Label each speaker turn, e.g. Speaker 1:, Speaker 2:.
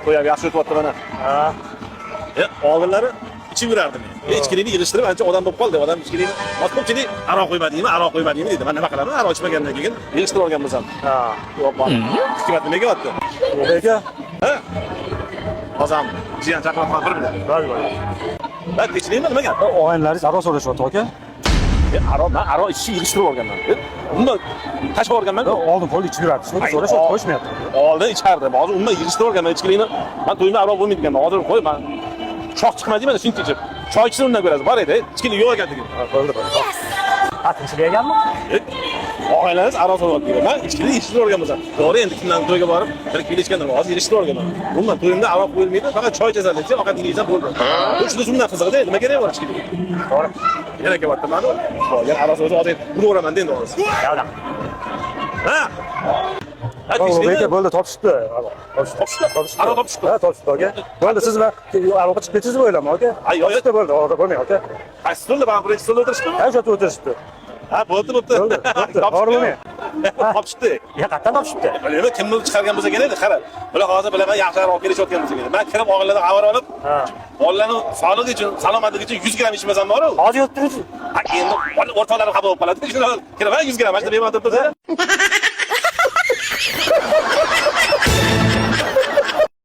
Speaker 1: to'yga yaxshi o'tyapti mana. Oldinlari ichib yurardim. Ichkilikni yig'ishtirib ancha odam bo'lib qoldi. Odam ichkilikni ko'pchilik aroq qo'ymadingmi deydi. Men nima qilaman? Aroq ichmagandan keyin yig'ishtirib olgan bo'lsam. Yo'q, bor. Hikmat nimaga otdi?
Speaker 2: Nega?
Speaker 1: Ha? Hozam jiyan chaqirib bir bilan.
Speaker 2: Bor.
Speaker 1: Ben ichlikmi nima gap?
Speaker 2: Og'aynilaringiz aroq so'rashyapti aka.
Speaker 1: Men aroq ichishni yig'ishtirib olganman. Unda tashlab olganman.
Speaker 2: Oldin qo'l ichib yurardi. So'rashyapti, qo'yishmayapti.
Speaker 1: Oldin ichardi. Hozir umuman yig'ishtirib olganman ichkilikni. Men to'yimda aroq bo'lmaydigan. Hozir qo'y men. Shoh chiqmadi mana shuncha ichib. Choy ichsin undan ko'rasiz. Bor edi, ichkilik yo'q ekanligi.
Speaker 2: Bo'ldi. Tinchlik ekanmi?
Speaker 1: Og'aylaringiz aroq so'rayapti. Men ichkilikni yig'ishtirib olgan bo'lsam. To'g'ri, endi kimdan to'yga borib, bir kilo ichgandan hozir yig'ishtirib olganman. Umuman to'yimda aroq qo'yilmaydi, faqat choy ichasan, ovqat yeysan bo'ldi. Bu juda shundan qiziqda, nima kerak bor ichkilik? To'g'ri. Yana kelyapti mana. Yana aroq o'zi hozir uraveraman endi hozir.
Speaker 2: Yo'q.
Speaker 1: Ha?
Speaker 2: Bo'ldi, topishibdi.
Speaker 1: Aroq topishibdi.
Speaker 2: Ha, topishibdi aka. Bo'ldi, siz bilan aroqqa chiqib ketisizmi o'ylamayman aka?
Speaker 1: Yo'q,
Speaker 2: bo'ldi, hozir bo'lmang aka.
Speaker 1: Qaysi stolda bana birinchi stolda o'tirishdimi?
Speaker 2: Ha, shu yerda o'tirishibdi.
Speaker 1: Ha, bo'pti.
Speaker 2: Bormi?
Speaker 1: Topishibdi.
Speaker 2: Qayerdan topishibdi?
Speaker 1: Bilmayman, kimni chiqargan bo'lsa kerak, qara. Bular hozir bilaman, yaxshiroq olib kelishayotgan bo'lsa kerak. Men kirib og'illardan xabar olib, bolalarning sog'ligi uchun, salomatligi uchun 100 gramm ichmasam bor-ku.
Speaker 2: Hozir yotib turibsiz.
Speaker 1: Endi o'rtoqlarim xabar bo'lib qoladi. Shuni kirib 100 gramm, mana shunday bema'ni turibdi.